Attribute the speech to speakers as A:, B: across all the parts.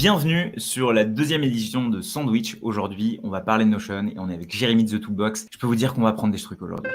A: Bienvenue sur la deuxième édition de Sandwich. Aujourd'hui, on va parler de Notion et on est avec Jérémy de The Toolbox. Je peux vous dire qu'on va prendre des trucs aujourd'hui.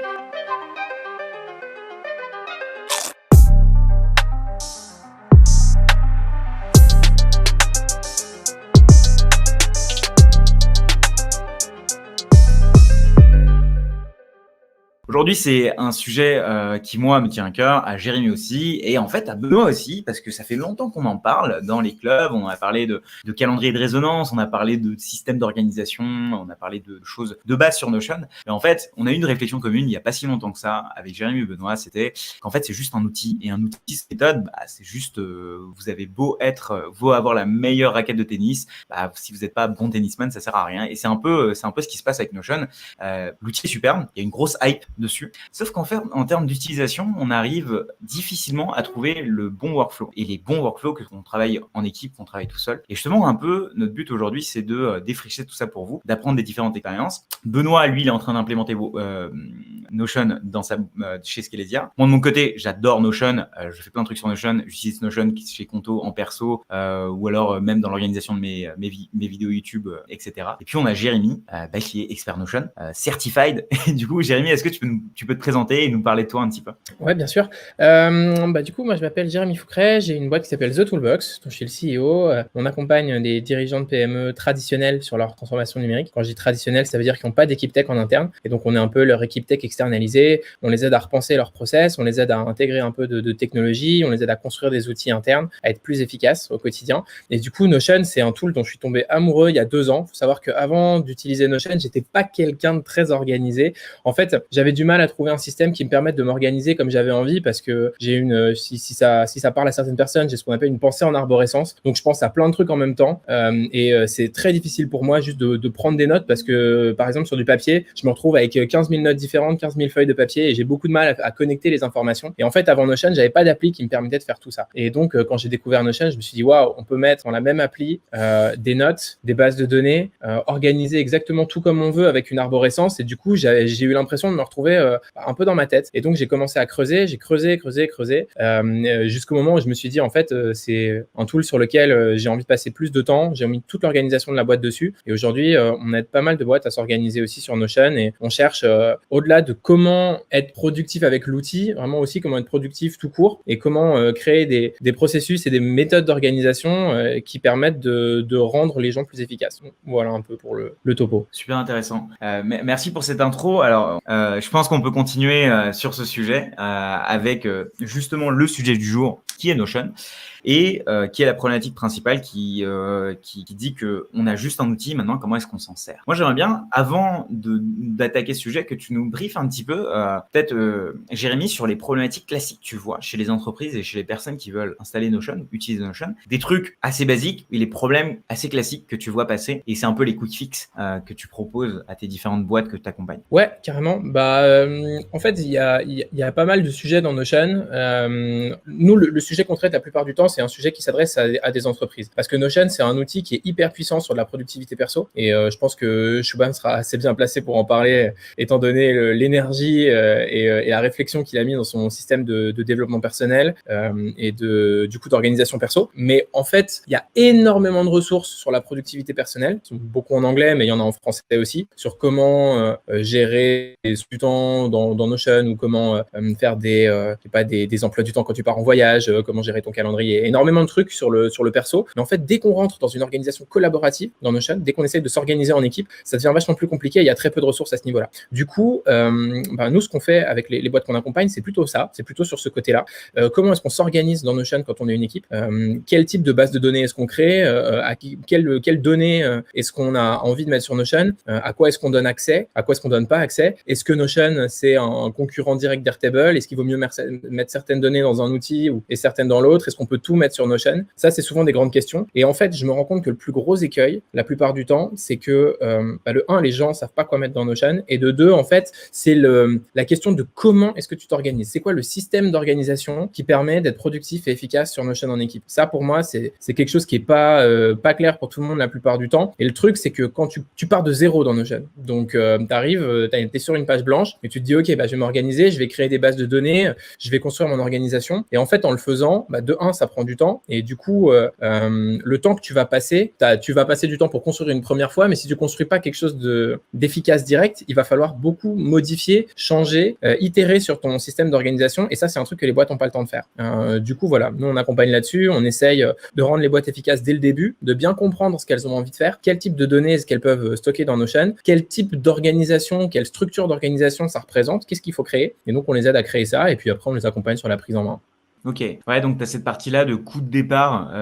A: Aujourd'hui, c'est un sujet qui, moi, me tient à cœur, à Jérémy aussi, et en fait à Benoît aussi, parce que ça fait longtemps qu'on en parle dans les clubs. On a parlé de calendrier de résonance, on a parlé de système d'organisation, on a parlé de choses de base sur Notion. Mais en fait, on a eu une réflexion commune il n'y a pas si longtemps que ça, avec Jérémy et Benoît, c'était qu'en fait, c'est juste un outil. Et un outil, cette méthode, c'est juste, vous avez beau avoir la meilleure raquette de tennis, si vous n'êtes pas bon tennisman, ça sert à rien. Et c'est un peu ce qui se passe avec Notion. L'outil est superbe, il y a une grosse hype dessus. Sauf qu'en fait, en termes d'utilisation, on arrive difficilement à trouver le bon workflow. Et les bons workflows, qu'on travaille en équipe, qu'on travaille tout seul. Et justement, un peu, notre but aujourd'hui, c'est de défricher tout ça pour vous, d'apprendre des différentes expériences. Benoît, lui, il est en train d'implémenter Notion chez Skelesia. Moi, de mon côté, j'adore Notion. Je fais plein de trucs sur Notion. J'utilise Notion chez Conto en perso, ou alors même dans l'organisation de mes vidéos YouTube, etc. Et puis, on a Jérémy, qui est expert Notion, certified. Et du coup, Jérémy, est-ce que tu peux te présenter et nous parler de toi un petit peu?
B: Ouais, bien sûr. Du coup, moi, je m'appelle Jérémy Foucret. J'ai une boîte qui s'appelle The Toolbox, dont je suis le CEO. On accompagne des dirigeants de PME traditionnels sur leur transformation numérique. Quand je dis traditionnel, ça veut dire qu'ils n'ont pas d'équipe tech en interne. Et donc, on est un peu leur équipe tech externalisée. On les aide à repenser leurs process. On les aide à intégrer un peu de technologie. On les aide à construire des outils internes, à être plus efficaces au quotidien. Et du coup, Notion, c'est un tool dont je suis tombé amoureux il y a 2 ans. Il faut savoir qu'avant d'utiliser Notion, j'étais pas quelqu'un de très organisé. En fait, j'avais du mal à trouver un système qui me permette de m'organiser comme j'avais envie, parce que j'ai si ça parle à certaines personnes, j'ai ce qu'on appelle une pensée en arborescence. Donc je pense à plein de trucs en même temps, c'est très difficile pour moi juste de prendre des notes, parce que par exemple sur du papier, je me retrouve avec 15 000 notes différentes, 15 000 feuilles de papier, et j'ai beaucoup de mal à connecter les informations. Et en fait, avant Notion, j'avais pas d'appli qui me permettait de faire tout ça. Et donc quand j'ai découvert Notion, je me suis dit waouh, on peut mettre dans la même appli des notes, des bases de données, organiser exactement tout comme on veut avec une arborescence. Et du coup, j'ai eu l'impression de me retrouver un peu dans ma tête. Et donc, j'ai commencé à creuser, j'ai creusé, jusqu'au moment où je me suis dit, en fait, c'est un tool sur lequel j'ai envie de passer plus de temps. J'ai mis toute l'organisation de la boîte dessus. Et aujourd'hui, on aide pas mal de boîtes à s'organiser aussi sur Notion, et on cherche, au-delà de comment être productif avec l'outil, vraiment aussi comment être productif tout court, et comment créer des processus et des méthodes d'organisation qui permettent de rendre les gens plus efficaces. Donc, voilà un peu pour le topo.
A: Super intéressant. Merci pour cette intro. Alors, je pense qu'on peut continuer sur ce sujet avec justement le sujet du jour, qui est Notion, et qui est la problématique principale qui dit qu'on a juste un outil. Maintenant, comment est-ce qu'on s'en sert? Moi, j'aimerais bien, avant d'attaquer ce sujet, que tu nous briefes un petit peu, peut-être Jérémy, sur les problématiques classiques que tu vois chez les entreprises et chez les personnes qui veulent installer Notion, utiliser Notion, des trucs assez basiques et les problèmes assez classiques que tu vois passer, et c'est un peu les quick fix que tu proposes à tes différentes boîtes que tu accompagnes.
B: Ouais, carrément. En fait, il y a pas mal de sujets dans Notion. Nous, le sujet qu'on traite la plupart du temps, c'est un sujet qui s'adresse à des entreprises. Parce que Notion, c'est un outil qui est hyper puissant sur de la productivité perso. Et je pense que Shubham sera assez bien placé pour en parler, étant donné l'énergie et la réflexion qu'il a mis dans son système de développement personnel et du coup d'organisation perso. Mais en fait, il y a énormément de ressources sur la productivité personnelle, qui sont beaucoup en anglais, mais il y en a en français aussi, sur comment gérer du temps dans Notion, ou comment faire des emplois du temps quand tu pars en voyage, comment gérer ton calendrier, énormément de trucs sur le perso. Mais en fait, dès qu'on rentre dans une organisation collaborative dans Notion, dès qu'on essaie de s'organiser en équipe, ça devient vachement plus compliqué. Il y a très peu de ressources à ce niveau-là. Du coup, nous, ce qu'on fait avec les boîtes qu'on accompagne, c'est plutôt ça, c'est plutôt sur ce côté-là. Comment est-ce qu'on s'organise dans Notion quand on est une équipe? Quel type de base de données est-ce qu'on crée? Quelles données est-ce qu'on a envie de mettre sur Notion? À quoi est-ce qu'on donne accès? À quoi est-ce qu'on donne pas accès? Est-ce que Notion, c'est un concurrent direct d'Airtable? Est-ce qu'il vaut mieux mettre certaines données dans un outil et certaines dans l'autre? Est-ce qu'on peut tout mettre sur Notion? Ça, c'est souvent des grandes questions. Et en fait, je me rends compte que le plus gros écueil, la plupart du temps, c'est que, le 1, les gens savent pas quoi mettre dans Notion, et de 2, en fait, c'est la question de comment est-ce que tu t'organises. C'est quoi le système d'organisation qui permet d'être productif et efficace sur Notion en équipe. Ça, pour moi, c'est quelque chose qui est pas clair pour tout le monde la plupart du temps. Et le truc, c'est que quand tu pars de zéro dans Notion, donc t'es sur une page blanche et tu te dis, ok, je vais m'organiser, je vais créer des bases de données, je vais construire mon organisation. Et en fait, en le faisant, de un, ça prend du temps. Et du coup, le temps que tu vas passer du temps pour construire une première fois, mais si tu construis pas quelque chose d'efficace direct, il va falloir beaucoup modifier, changer, itérer sur ton système d'organisation. Et ça, c'est un truc que les boîtes n'ont pas le temps de faire. Du coup, voilà, nous, on accompagne là-dessus. On essaye de rendre les boîtes efficaces dès le début, de bien comprendre ce qu'elles ont envie de faire, quel type de données est-ce qu'elles peuvent stocker dans Notion, quel type d'organisation, quelle structure d'organisation ça représente, qu'est-ce qu'il faut créer. Et donc, on les aide à créer ça. Et puis après, on les accompagne sur la prise en main.
A: Ok, ouais, donc tu as cette partie-là de coup de départ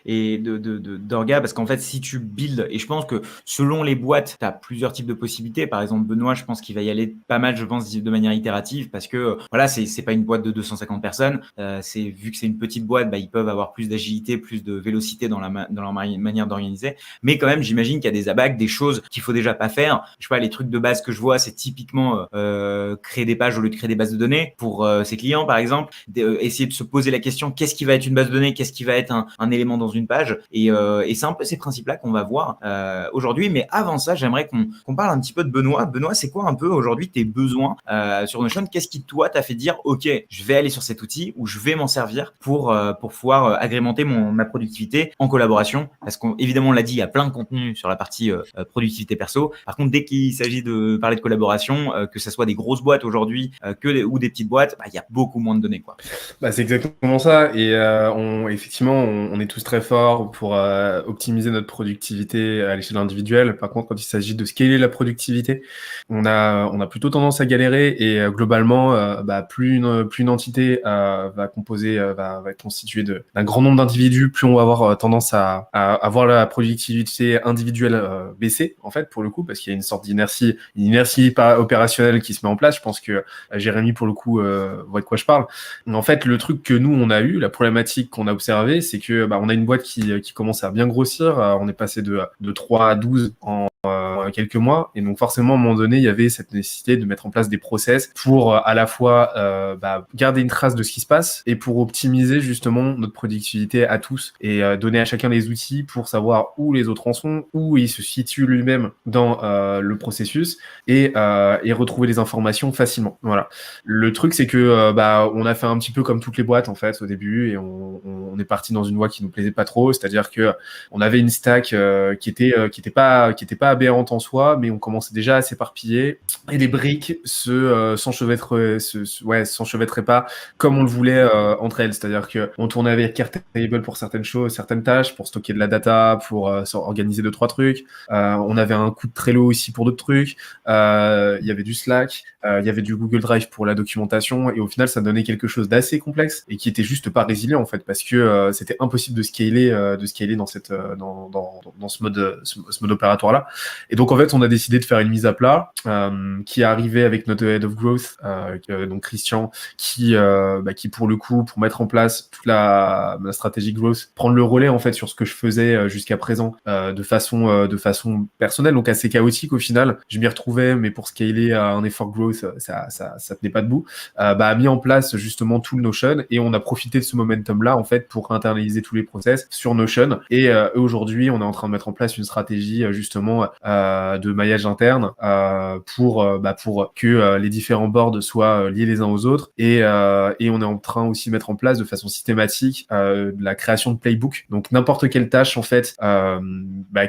A: et d'orga, parce qu'en fait, si tu builds, et je pense que selon les boîtes, tu as plusieurs types de possibilités. Par exemple, Benoît, je pense qu'il va y aller pas mal, je pense, de manière itérative, parce que voilà, c'est pas une boîte de 250 personnes. Vu que c'est une petite boîte, ils peuvent avoir plus d'agilité, plus de vélocité dans leur manière d'organiser. Mais quand même, j'imagine qu'il y a des abacs, des choses qu'il faut déjà pas faire. Je sais pas, les trucs de base que je vois, c'est typiquement créer des pages au lieu de créer des bases de données pour ses clients, par exemple, essayer de se poser la question qu'est-ce qui va être une base de données, qu'est-ce qui va être un élément dans une page, et c'est un peu ces principes-là qu'on va voir aujourd'hui. Mais avant ça, j'aimerais qu'on parle un petit peu de Benoît. Benoît, c'est quoi un peu aujourd'hui tes besoins sur Notion? Qu'est-ce qui toi t'a fait dire ok, je vais aller sur cet outil ou je vais m'en servir pour pouvoir agrémenter ma productivité en collaboration? Parce qu'évidemment, on l'a dit, il y a plein de contenu sur la partie productivité perso. Par contre, dès qu'il s'agit de parler de collaboration, que ce soit des grosses boîtes aujourd'hui ou des petites boîtes, il y a beaucoup moins de données, quoi.
C: C'est exactement ça. Et effectivement, on est tous très forts pour optimiser notre productivité à l'échelle individuelle. Par contre, quand il s'agit de scaler la productivité, on a plutôt tendance à galérer. Et globalement, plus une entité va être constituée d'un grand nombre d'individus, plus on va avoir tendance à avoir la productivité individuelle baisser, en fait, pour le coup, parce qu'il y a une sorte d'inertie, opérationnelle qui se met en place. Je pense que Jérémy, pour le coup, voit de quoi je parle. En fait, le truc que nous, on a eu, la problématique qu'on a observée, c'est que on a une boîte qui commence à bien grossir. On est passé de 3 à 12 en quelques mois, et donc forcément à un moment donné il y avait cette nécessité de mettre en place des process pour à la fois garder une trace de ce qui se passe et pour optimiser justement notre productivité à tous et donner à chacun les outils pour savoir où les autres en sont, où il se situe lui-même dans le processus et retrouver les informations facilement. Voilà. Le truc c'est que on a fait un petit peu comme toutes les boîtes en fait au début, et on est parti dans une voie qui nous plaisait pas trop, c'est-à-dire que on avait une stack qui était pas aberrante en soi, mais on commençait déjà à s'éparpiller et les briques s'enchevêtraient pas comme on le voulait entre elles. C'est-à-dire que on tournait avec Airtable pour certaines choses, certaines tâches, pour stocker de la data, pour organiser 2-3 trucs. On avait un coup de Trello aussi pour d'autres trucs. Il y avait du Slack, il y avait du Google Drive pour la documentation, et au final ça donnait quelque chose d'assez complexe et qui était juste pas résilient en fait, parce que c'était impossible de scaler dans ce mode opératoire là. Et donc en fait on a décidé de faire une mise à plat qui est arrivée avec notre Head of Growth, donc Christian, qui pour le coup, pour mettre en place toute la stratégie growth, prendre le relais en fait sur ce que je faisais jusqu'à présent de façon personnelle, donc assez chaotique au final. Je m'y retrouvais, mais pour scaler un effort growth, ça tenait pas debout. A mis en place justement tout le Notion, et on a profité de ce momentum là en fait pour internaliser tous les process sur Notion. Et aujourd'hui on est en train de mettre en place une stratégie justement de maillage interne pour que les différents boards soient liés les uns aux autres, et on est en train aussi de mettre en place de façon systématique la création de playbook. Donc n'importe quelle tâche en fait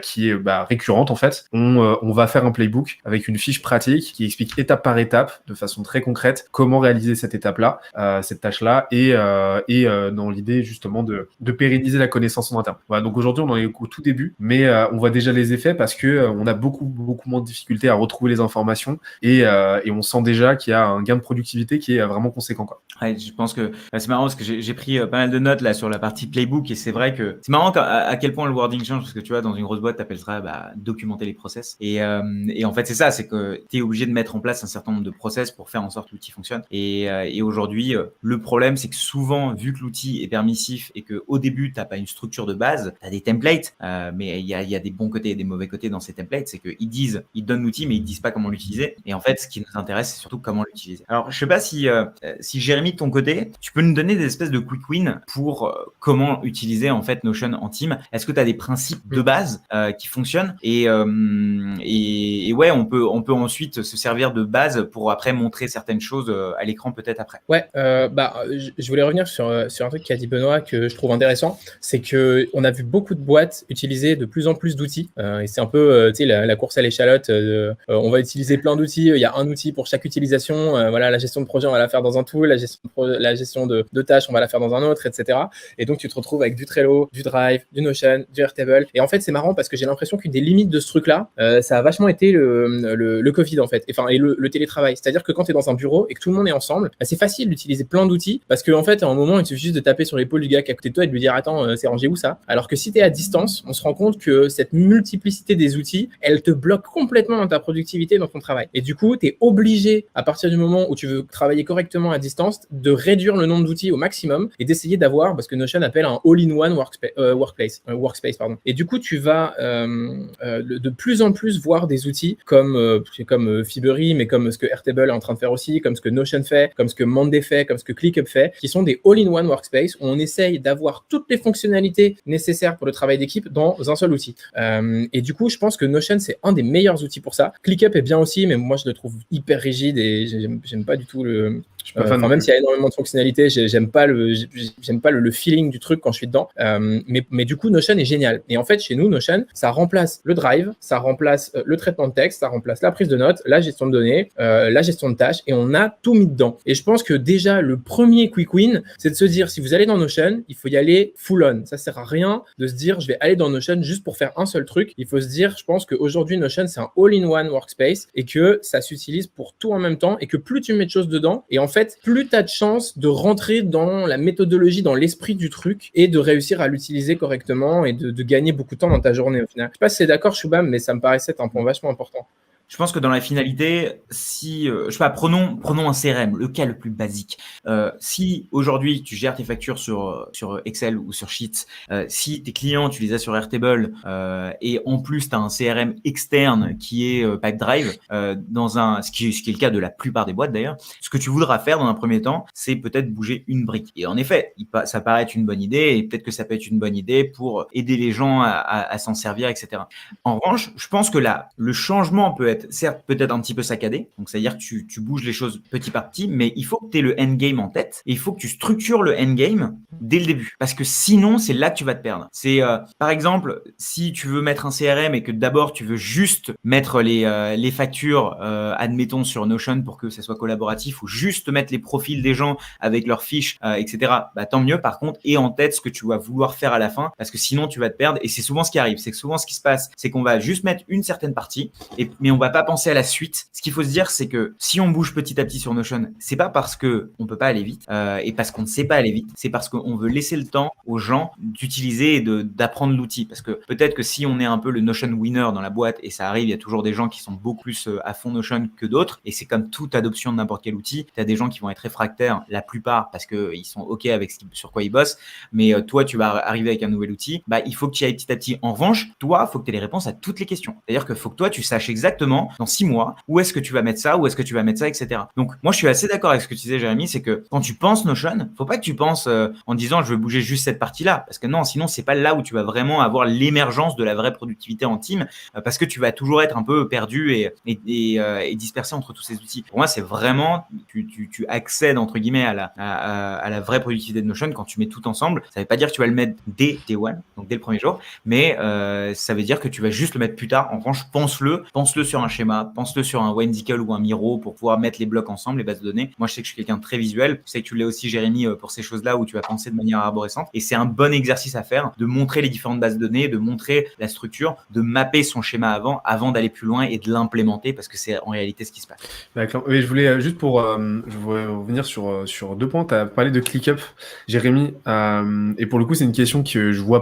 C: qui est récurrente en fait, on va faire un playbook avec une fiche pratique qui explique étape par étape de façon très concrète comment réaliser cette étape-là, cette tâche-là, et dans l'idée justement de pérenniser la connaissance en interne. Voilà, donc aujourd'hui on en est au tout début, mais on voit déjà les effets parce que on a beaucoup moins de difficultés à retrouver les informations, et on sent déjà qu'il y a un gain de productivité qui est vraiment conséquent, quoi.
A: Ouais, je pense que c'est marrant parce que j'ai pris pas mal de notes là sur la partie playbook, et c'est vrai que c'est marrant à quel point le wording change, parce que tu vois, dans une grosse boîte t'appelleras documenter les process, et en fait c'est ça, c'est que t'es obligé de mettre en place un certain nombre de process pour faire en sorte que l'outil fonctionne, et aujourd'hui le problème c'est que souvent, vu que l'outil est permissif et que au début t'as pas une structure de base, t'as des templates, mais il y a des bons côtés et des mauvais côtés dans ces templates, c'est qu'ils donnent l'outil, mais ils disent pas comment l'utiliser. Et en fait, ce qui nous intéresse, c'est surtout comment l'utiliser. Alors, je sais pas si Jérémy, de ton côté, tu peux nous donner des espèces de quick wins pour comment utiliser en fait Notion en team. Est-ce que tu as des principes de base qui fonctionnent et ouais, on peut ensuite se servir de base pour après montrer certaines choses à l'écran peut-être après.
B: Ouais, je voulais revenir sur un truc qu'a dit Benoît que je trouve intéressant, c'est que on a vu beaucoup de boîtes utiliser de plus en plus d'outils et c'est un peu tu sais la course à l'échalote. On va utiliser plein d'outils, il y a un outil pour chaque utilisation. Voilà, la gestion de projet on va la faire dans un tool, la gestion de tâches on va la faire dans un autre, etc. Et donc tu te retrouves avec du Trello, du Drive, du Notion, du Airtable. Et en fait c'est marrant parce que j'ai l'impression qu'une des limites de ce truc-là, ça a vachement été le Covid en fait, et le télétravail. C'est-à-dire que quand tu es dans un bureau et que tout le monde est ensemble, c'est facile d'utiliser plein d'outils parce qu'en fait à un moment il suffit juste de taper sur l'épaule du gars qui est à côté de toi et de lui dire attends c'est rangé où ça. Alors que si tu es à distance, on se rend compte que cette multiplicité des outils, elle te bloque complètement dans ta productivité, dans ton travail. Et du coup, tu es obligé, à partir du moment où tu veux travailler correctement à distance, de réduire le nombre d'outils au maximum et d'essayer d'avoir, parce que Notion appelle un all-in-one workspace. Et du coup, tu vas de plus en plus voir des outils comme Fibery, mais comme ce que Airtable est en train de faire aussi, comme ce que Notion fait, comme ce que Monday fait, comme ce que ClickUp fait, qui sont des all-in-one workspace où on essaye d'avoir toutes les fonctionnalités nécessaires pour le travail d'équipe dans un seul outil. Et du coup, je pense que Notion, c'est un des meilleurs outils pour ça. ClickUp est bien aussi, mais moi, je le trouve hyper rigide et j'aime pas du tout le... même s'il y a énormément de fonctionnalités, j'aime pas le feeling du truc quand je suis dedans. Mais du coup, Notion est génial. Et en fait, chez nous, Notion, ça remplace le Drive, ça remplace le traitement de texte, ça remplace la prise de notes, la gestion de données, la gestion de tâches, et on a tout mis dedans. Et je pense que déjà, le premier quick win, c'est de se dire, si vous allez dans Notion, il faut y aller full on. Ça sert à rien de se dire, je vais aller dans Notion juste pour faire un seul truc. Il faut se dire, je pense qu'aujourd'hui, Notion, c'est un all-in-one workspace et que ça s'utilise pour tout en même temps et que plus tu mets de choses dedans, et en fait, plus tu as de chances de rentrer dans la méthodologie, dans l'esprit du truc et de réussir à l'utiliser correctement et de gagner beaucoup de temps dans ta journée au final. Je sais pas si c'est d'accord, Shubham, mais ça me paraissait être un point vachement important.
A: Je pense que dans la finalité, si, je sais pas, prenons un CRM, le cas le plus basique. Si aujourd'hui tu gères tes factures sur Excel ou sur Sheets, si tes clients tu les as sur Airtable et en plus tu as un CRM externe qui est Pipedrive, ce qui est le cas de la plupart des boîtes d'ailleurs, ce que tu voudras faire dans un premier temps, c'est peut-être bouger une brique. Et en effet, ça paraît être une bonne idée et peut-être que ça peut être une bonne idée pour aider les gens à s'en servir, etc. En revanche, je pense que là, le changement peut être certes peut-être un petit peu saccadé, donc c'est-à-dire que tu bouges les choses petit par petit, mais il faut que tu aies le endgame en tête et il faut que tu structures le endgame dès le début, parce que sinon c'est là que tu vas te perdre. C'est par exemple, si tu veux mettre un CRM et que d'abord tu veux juste mettre les factures, admettons sur Notion pour que ça soit collaboratif, ou juste mettre les profils des gens avec leurs fiches, etc. Bah tant mieux. Par contre, aie en tête ce que tu vas vouloir faire à la fin, parce que sinon tu vas te perdre. Et c'est souvent ce qui arrive, c'est que souvent ce qui se passe, c'est qu'on va juste mettre une certaine partie, mais on va pas penser à la suite. Ce qu'il faut se dire, c'est que si on bouge petit à petit sur Notion, c'est pas parce que on peut pas aller vite et parce qu'on ne sait pas aller vite, c'est parce qu'on veut laisser le temps aux gens d'utiliser et d'apprendre l'outil. Parce que peut-être que si on est un peu le Notion winner dans la boîte, et ça arrive, il y a toujours des gens qui sont beaucoup plus à fond Notion que d'autres, et c'est comme toute adoption de n'importe quel outil, tu as des gens qui vont être réfractaires, la plupart, parce qu'ils sont OK avec sur quoi ils bossent, mais toi, tu vas arriver avec un nouvel outil, bah, il faut que tu y ailles petit à petit. En revanche, toi, il faut que tu aies les réponses à toutes les questions. C'est-à-dire qu'il faut que toi, tu saches exactement dans 6 mois où est-ce que tu vas mettre ça, où est-ce que tu vas mettre ça, etc. Donc, moi, je suis assez d'accord avec ce que tu disais, Jérémy, c'est que quand tu penses Notion, faut pas que tu penses en disant je veux bouger juste cette partie-là, parce que non, sinon, c'est pas là où tu vas vraiment avoir l'émergence de la vraie productivité en team, parce que tu vas toujours être un peu perdu et dispersé entre tous ces outils. Pour moi, c'est vraiment, tu accèdes, entre guillemets, à la vraie productivité de Notion quand tu mets tout ensemble. Ça veut pas dire que tu vas le mettre dès day one, donc dès le premier jour, mais ça veut dire que tu vas juste le mettre plus tard. En revanche, pense-le sur un schéma, pense-le sur un Wendicle ou un Miro pour pouvoir mettre les blocs ensemble, les bases de données. Moi, je sais que je suis quelqu'un de très visuel. Je sais que tu l'es aussi, Jérémy, pour ces choses-là où tu vas penser de manière arborescente. Et c'est un bon exercice à faire, de montrer les différentes bases de données, de montrer la structure, de mapper son schéma avant d'aller plus loin et de l'implémenter, parce que c'est en réalité ce qui se passe.
C: D'accord. Oui, je voulais juste je voulais revenir sur 2 points. Tu as parlé de ClickUp, Jérémy, et pour le coup, c'est une question que je vois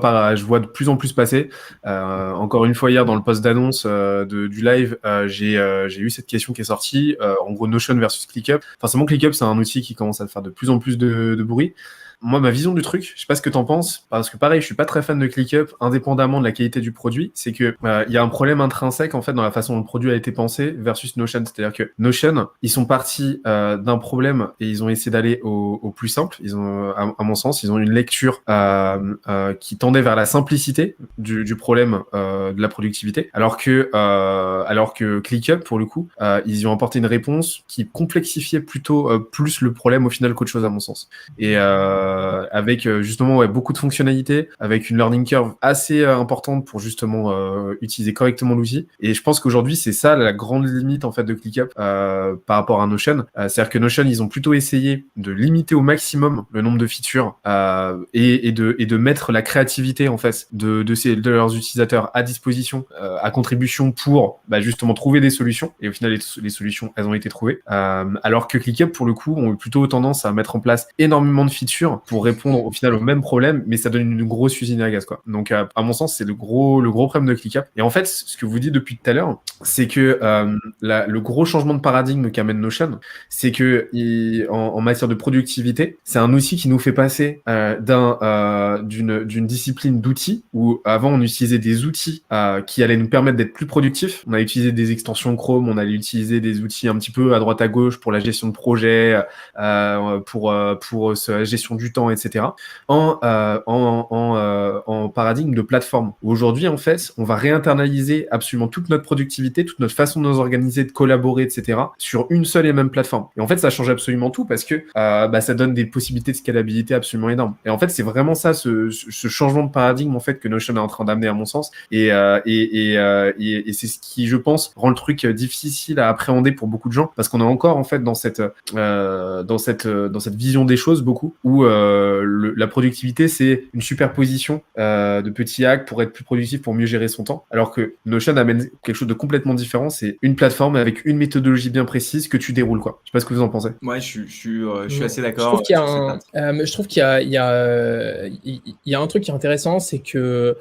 C: de plus en plus passer. Encore une fois, hier, dans le post d'annonce du live, j'ai eu cette question qui est sortie. En gros, Notion versus ClickUp. Forcément, ClickUp, c'est un outil qui commence à faire de plus en plus de bruit. moi, ma vision du truc, je sais pas ce que t'en penses, parce que pareil, je suis pas très fan de ClickUp, indépendamment de la qualité du produit, c'est que il y a un problème intrinsèque en fait dans la façon dont le produit a été pensé versus Notion. C'est-à-dire que Notion, ils sont partis d'un problème et ils ont essayé d'aller au plus simple. Ils ont, à mon sens, ils ont une lecture qui tendait vers la simplicité du problème de la productivité, alors que ClickUp, pour le coup, ils y ont apporté une réponse qui complexifiait plutôt plus le problème au final qu'autre chose à mon sens. Et avec justement beaucoup de fonctionnalités, avec une learning curve assez importante pour justement utiliser correctement l'outil. Et je pense qu'aujourd'hui, c'est ça la grande limite en fait de ClickUp par rapport à Notion. C'est-à-dire que Notion, ils ont plutôt essayé de limiter au maximum le nombre de features et de mettre la créativité en fait de leurs utilisateurs à disposition, à contribution pour justement trouver des solutions. Et au final, les solutions, elles ont été trouvées. Alors que ClickUp, pour le coup, ont plutôt tendance à mettre en place énormément de features pour répondre au final au même problème, mais ça donne une grosse usine à gaz, quoi. Donc, à mon sens, c'est le gros problème de ClickUp. Et en fait, ce que vous dites depuis tout à l'heure, c'est que le gros changement de paradigme qu'amène Notion, c'est que en matière de productivité, c'est un outil qui nous fait passer d'une discipline d'outils où avant on utilisait des outils qui allaient nous permettre d'être plus productifs. On a utilisé des extensions Chrome, on allait utiliser des outils un petit peu à droite à gauche pour la gestion de projet, pour la gestion du temps, etc. En paradigme de plateforme. Aujourd'hui, en fait, on va réinternaliser absolument toute notre productivité, toute notre façon de nous organiser, de collaborer, etc. sur une seule et même plateforme. Et en fait, ça change absolument tout parce que ça donne des possibilités de scalabilité absolument énormes. Et en fait, c'est vraiment ça, ce changement de paradigme en fait que Notion est en train d'amener à mon sens. Et c'est ce qui, je pense, rend le truc difficile à appréhender pour beaucoup de gens parce qu'on est encore en fait dans cette vision des choses beaucoup où la productivité c'est une superposition de petits hacks pour être plus productif, pour mieux gérer son temps. Alors que Notion amène quelque chose de complètement différent. C'est une plateforme avec une méthodologie bien précise que tu déroules, quoi. Je sais pas ce que vous en pensez.
A: Ouais, je suis assez d'accord.
B: Je trouve qu'il y a un truc qui est intéressant, c'est que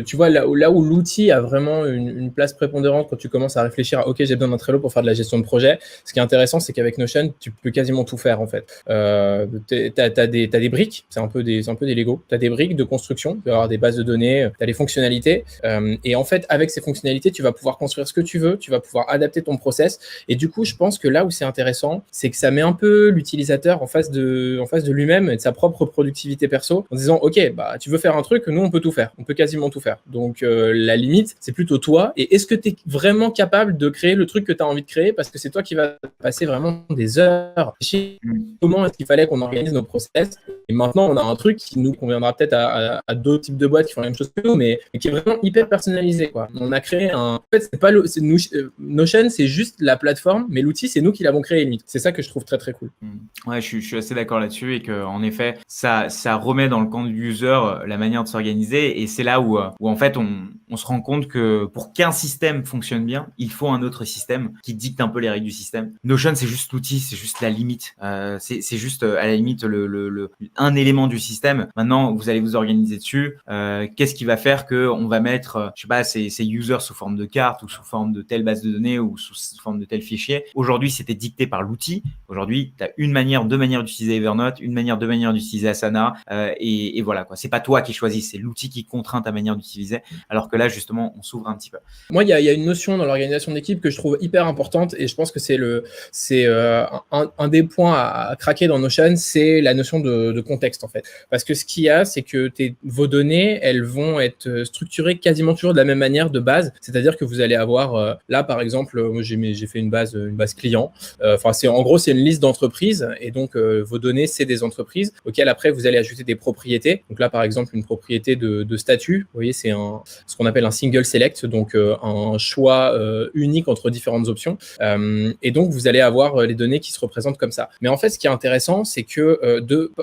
B: tu vois là où l'outil a vraiment une place prépondérante quand tu commences à réfléchir à OK, j'ai besoin d'un Trello pour faire de la gestion de projet. Ce qui est intéressant, c'est qu'avec Notion, tu peux quasiment tout faire en fait. T'as des briques, c'est un peu des Lego. T'as des briques de construction, tu vas avoir des bases de données, t'as des fonctionnalités, et en fait avec ces fonctionnalités, tu vas pouvoir construire ce que tu veux, tu vas pouvoir adapter ton process. Et du coup, je pense que là où c'est intéressant, c'est que ça met un peu l'utilisateur en face de lui-même et de sa propre productivité perso, en disant OK, tu veux faire un truc, nous on peut tout faire, on peut quasiment tout faire. Donc la limite, c'est plutôt toi. Et est-ce que tu es vraiment capable de créer le truc que tu as envie de créer, parce que c'est toi qui vas passer vraiment des heures comment est-ce qu'il fallait qu'on organise nos process. Et maintenant, on a un truc qui nous conviendra peut-être à d'autres types de boîtes qui font la même chose que nous, mais qui est vraiment hyper personnalisé, quoi. On a créé en fait, Notion, c'est juste la plateforme, mais l'outil, c'est nous qui l'avons créé, limite. C'est ça que je trouve très, très cool.
A: Ouais, je suis assez d'accord là-dessus et qu'en effet, ça remet dans le camp du user la manière de s'organiser, et c'est là où en fait, on se rend compte que pour qu'un système fonctionne bien, il faut un autre système qui dicte un peu les règles du système. Notion, c'est juste l'outil, c'est juste la limite. C'est juste à la limite un élément du système. Maintenant, vous allez vous organiser dessus. Qu'est-ce qui va faire que on va mettre, je sais pas, ces users sous forme de carte ou sous forme de telle base de données ou sous forme de tel fichier. Aujourd'hui, c'était dicté par l'outil. Aujourd'hui, tu as deux manières d'utiliser Evernote, deux manières d'utiliser Asana, et voilà, quoi. C'est pas toi qui choisis, c'est l'outil qui contraint ta manière d'utiliser. Alors que là, justement, on s'ouvre un petit peu.
B: Moi, il y a une notion dans l'organisation d'équipe que je trouve hyper importante, et je pense que c'est un des points à craquer dans Notion, c'est la notion de contexte, en fait. Parce que ce qu'il y a, c'est que vos données, elles vont être structurées quasiment toujours de la même manière de base. C'est-à-dire que vous allez avoir, là, par exemple, moi, j'ai fait une base client. En gros, c'est une liste d'entreprises, et donc vos données, c'est des entreprises auxquelles après vous allez ajouter des propriétés. Donc là, par exemple, une propriété de statut, vous voyez, c'est ce qu'on appelle un single select, donc un choix unique entre différentes options. Et donc, vous allez avoir les données qui se représentent comme ça. Mais en fait, ce qui est intéressant, c'est que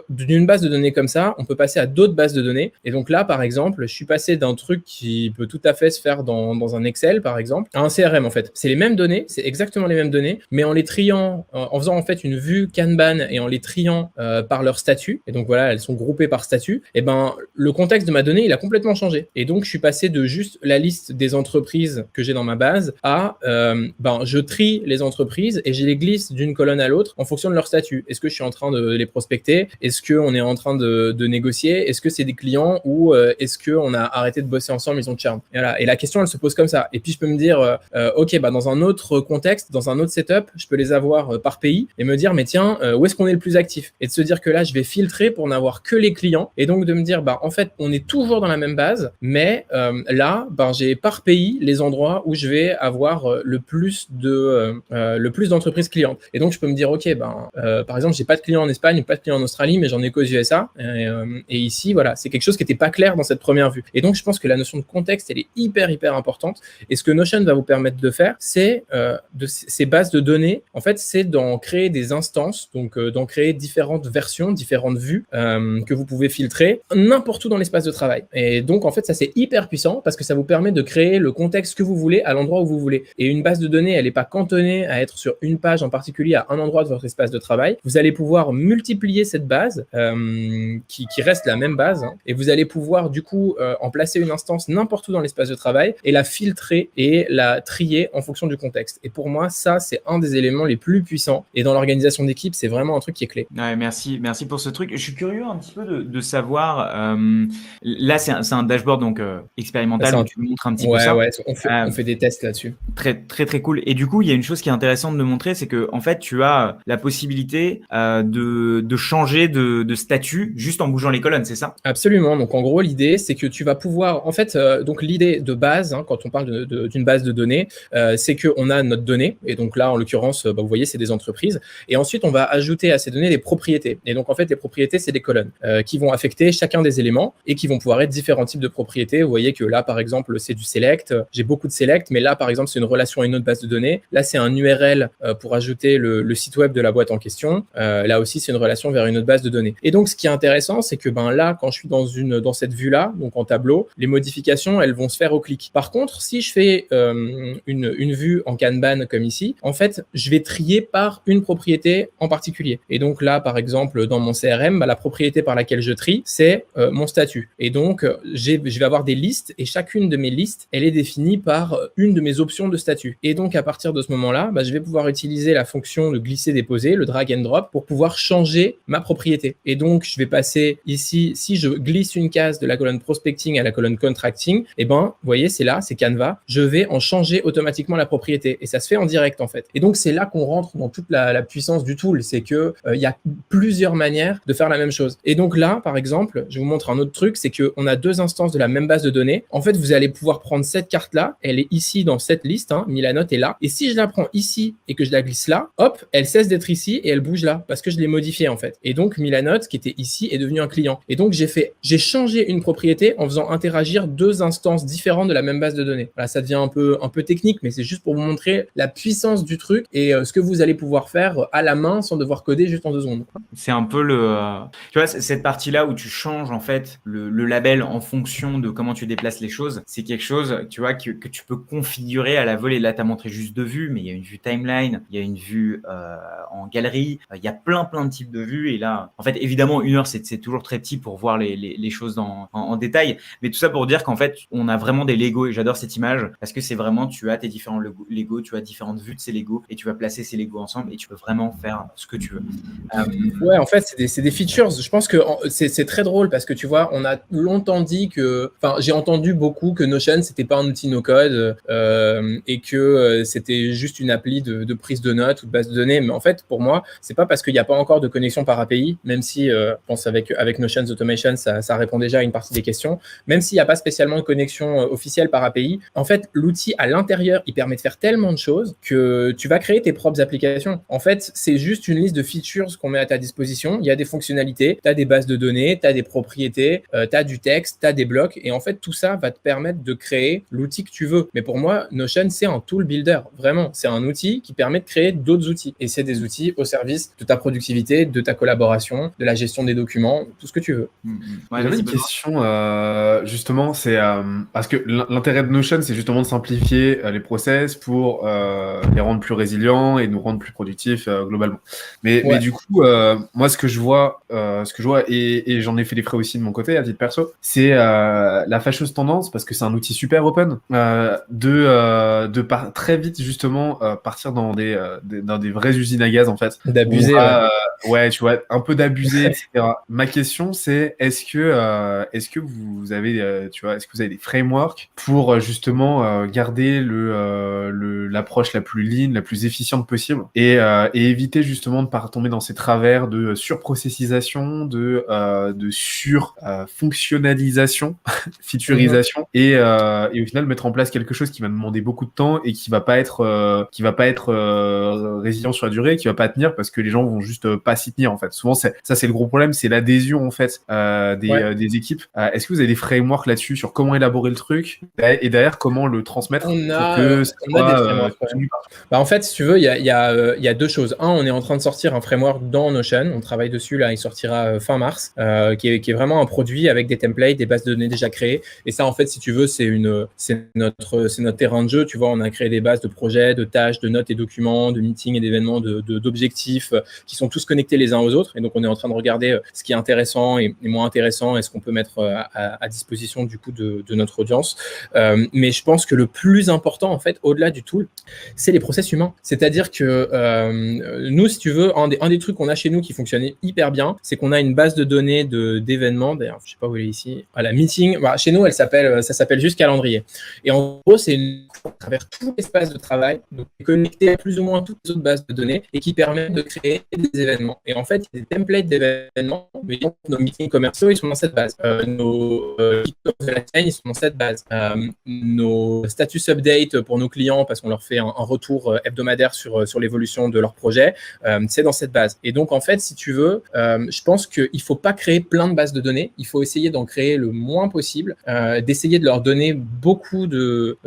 B: d'une base de données comme ça, on peut passer à d'autres bases de données. Et donc là, par exemple, je suis passé d'un truc qui peut tout à fait se faire dans un Excel, par exemple, à un CRM, en fait. C'est les mêmes données, c'est exactement les mêmes données, mais en les triant, en faisant en fait une vue Kanban et en les triant par leur statut, et donc voilà, elles sont groupées par statut, et ben le contexte de ma donnée, il a complètement changé. Et donc, je suis passé de juste la liste des entreprises que j'ai dans ma base à je trie les entreprises et je les glisse d'une colonne à l'autre en fonction de leur statut. Est-ce que je suis en train de les prospecter? Est-ce qu'on est en train de négocier? Est-ce que c'est des clients ou est-ce qu'on a arrêté de bosser ensemble, ils ont churn? Et, voilà. Et la question, elle se pose comme ça. Et puis, je peux me dire, OK, bah, dans un autre contexte, dans un autre setup, je peux les avoir par pays et me dire, mais tiens, où est-ce qu'on est le plus actif? Et de se dire que là, je vais filtrer pour n'avoir que les clients. Et donc, de me dire, bah, en fait, on est toujours dans la même base, mais là, bah, j'ai par pays les endroits où je vais avoir le plus d'entreprises clientes. Et donc, je peux me dire, OK, ben, par exemple, j'ai pas de clients en Espagne ou pas de clients en Australie, mais j'en ai qu'aux USA. Et ici, voilà, c'est quelque chose qui n'était pas clair dans cette première vue. Et donc, je pense que la notion de contexte, elle est hyper importante. Et ce que Notion va vous permettre de faire, c'est de ces bases de données, en fait, c'est d'en créer des instances, donc d'en créer différentes versions, différentes vues que vous pouvez filtrer n'importe où dans l'espace de travail. Et donc, en fait, ça, c'est hyper puissant parce que ça vous permet de créer le contexte que vous voulez à l'endroit où vous voulez. Et une base de données, elle n'est pas cantonnée à être sur une page en particulier à un endroit de votre espace de travail. Vous allez pouvoir multiplier cette base qui reste la même base et vous allez pouvoir du coup en placer une instance n'importe où dans l'espace de travail et la filtrer et la trier en fonction du contexte. Et pour moi, ça, c'est un des éléments les plus puissants. Et dans l'organisation d'équipe, c'est vraiment un truc qui est clé.
A: Ouais, merci pour ce truc. Je suis curieux un petit peu de savoir. Là, c'est un dashboard donc expérimental où tu montres un petit peu ça.
B: Ouais, on fait des tests là-dessus.
A: Très cool. Et du coup, il y a une chose qui est intéressante de montrer, c'est que en fait, tu as la possibilité de changer de statut juste en bougeant les colonnes, c'est ça?
B: Absolument. Donc en gros, l'idée, c'est que tu vas pouvoir, en fait, donc l'idée de base, quand on parle d'une base de données, c'est qu'on a notre donnée. Et donc là, en l'occurrence, vous voyez, c'est des entreprises. Et ensuite, on va ajouter à ces données des propriétés. Et donc en fait, les propriétés, c'est des colonnes qui vont affecter chacun des éléments et qui vont pouvoir être différents types de propriétés. Vous voyez que là, par exemple, c'est du select. J'ai beaucoup de select, mais là, par exemple, c'est une relation à une autre base de données. Là, c'est un URL pour ajouter le site web de la boîte en question. Là aussi, c'est une relation vers une autre base de données. Et donc, ce qui est intéressant, c'est que là, quand je suis dans cette vue-là, donc en tableau, les modifications, elles vont se faire au clic. Par contre, si je fais une vue en Kanban comme ici, en fait, je vais trier par une propriété en particulier. Et donc là, par exemple, dans mon CRM, la propriété par laquelle je trie, c'est mon statut. Et donc, je vais avoir des listes et chacune de mes listes, elle est définie par une de mes options de statut. Et donc, à partir de ce moment-là, je vais pouvoir utiliser la fonction de glisser-déposer, le drag and drop, pour pouvoir changer ma propriété. Et donc, je vais passer ici, si je glisse une case de la colonne prospecting à la colonne contracting, vous voyez, c'est là, c'est Canva, je vais en changer automatiquement la propriété. Et ça se fait en direct, en fait. Et donc, c'est là qu'on rentre dans toute la puissance du tool. C'est que il y a plusieurs manières de faire la même chose. Et donc là, par exemple, je vous montre un autre truc, c'est qu'on a deux instances de la même base de données. En fait, vous allez pouvoir prendre cette carte-là, elle est ici dans cette liste, Milanote est là. Et si je la prends ici et que je la glisse là, hop, elle cesse d'être ici et elle bouge là parce que je l'ai modifiée en fait. Et donc Milanote, qui était ici, est devenu un client. Et donc j'ai changé une propriété en faisant interagir deux instances différentes de la même base de données. Voilà, ça devient un peu technique, mais c'est juste pour vous montrer la puissance du truc et ce que vous allez pouvoir faire à la main sans devoir coder juste en 2 secondes.
A: C'est un peu tu vois, cette partie-là où tu changes en fait le label en fonction de comment tu déplaces les choses, c'est quelque chose, tu vois, que tu peux configurer à la volée. Là, tu as montré juste 2 vues, mais il y a une vue timeline, il y a une vue en galerie, il y a plein de types de vues. Et là, en fait, évidemment, 1 heure, c'est toujours très petit pour voir les choses en détail. Mais tout ça pour dire qu'en fait, on a vraiment des Lego et j'adore cette image parce que c'est vraiment, tu as tes différents Lego, tu as différentes vues de ces Lego et tu vas placer ces Lego ensemble et tu peux vraiment faire ce que tu veux.
B: Ouais, en fait, c'est des features. Je pense que c'est très drôle parce que tu vois, on a longtemps dit j'ai entendu beaucoup que Notion, c'était pas un outil no-code et que c'était juste une appli de prise de notes ou de base de données. Mais en fait, pour moi, c'est pas parce qu'il n'y a pas encore de connexion par API, même si je pense avec Notion's Automation, ça répond déjà à une partie des questions. Même s'il n'y a pas spécialement de connexion officielle par API, en fait, l'outil à l'intérieur, il permet de faire tellement de choses que tu vas créer tes propres applications. En fait, c'est juste une liste de features qu'on met à ta disposition. Il y a des fonctionnalités, tu as des bases de données, tu as des propriétés, tu as du texte, tu as des blocs. Et en fait, tout ça va te permettre de créer l'outil que tu veux. Mais pour moi, Notion, c'est un tool builder. Vraiment, c'est un outil qui permet de créer d'autres outils. Et c'est des outils au service de ta productivité, de ta collaboration, de la gestion des documents, tout ce que tu veux.
C: Ouais, j'avais une question, justement, c'est parce que l'intérêt de Notion, c'est justement de simplifier les process pour les rendre plus résilients et nous rendre plus productifs globalement. Mais du coup, moi, ce que je vois, et j'en ai fait les frais aussi de mon côté, à titre perso, c'est la fâcheuse tendance, parce que c'est un outil super open, de très vite justement partir dans des vraies usines à gaz en fait.
B: D'abuser.
C: ouais, tu vois, un peu d'abusé, etc. Ma question, c'est est-ce que vous avez, tu vois, est-ce que vous avez des frameworks pour justement garder l'approche la plus lean, la plus efficiente possible et éviter justement de pas retomber dans ces travers de surprocessisation, de surfonctionnalisation, featureisation et au final mettre en place quelque chose qui va demander beaucoup de temps et qui va pas être résilient sur la durée, qui va pas tenir parce que les gens vont juste pas s'y tenir en fait. Souvent c'est le gros problème, c'est l'adhésion en fait des équipes. Est-ce que vous avez des frameworks là-dessus sur comment élaborer le truc et derrière comment le transmettre pour que ça
B: on a des
C: soit
B: frameworks. Bah, en fait, si tu veux, il y a deux choses. Un, on est en train de sortir un framework dans Notion. On travaille dessus là, il sortira fin mars, qui est vraiment un produit avec des templates, des bases de données déjà créées. Et ça, en fait, si tu veux, c'est notre terrain de jeu. Tu vois, on a créé des bases de projets, de tâches, de notes et documents, de meetings et d'événements, d'objectifs qui sont tous connectés les uns aux autres. Et donc, on est en train de regarder ce qui est intéressant et moins intéressant et ce qu'on peut mettre à disposition du coup de notre audience. Mais je pense que le plus important, en fait, au-delà du tool, c'est les process humains. C'est-à-dire que nous, si tu veux, un des trucs qu'on a chez nous qui fonctionne hyper bien, c'est qu'on a une base de données d'événements. D'ailleurs, je sais pas où elle est ici. Voilà, meeting. Voilà, chez nous, ça s'appelle juste calendrier. Et en gros, c'est à travers tout l'espace de travail, donc connecté à plus ou moins toutes les autres bases de données et qui permet de créer des événements. Et en fait, il y a des templates d'événements, mais nos meetings commerciaux, ils sont dans cette base. Nos kick-offs de la semaine, ils sont dans cette base. Nos status update pour nos clients, parce qu'on leur fait un retour hebdomadaire sur l'évolution de leur projet, c'est dans cette base. Et donc, en fait, si tu veux, je pense qu'il ne faut pas créer plein de bases de données. Il faut essayer d'en créer le moins possible, d'essayer de leur donner beaucoup de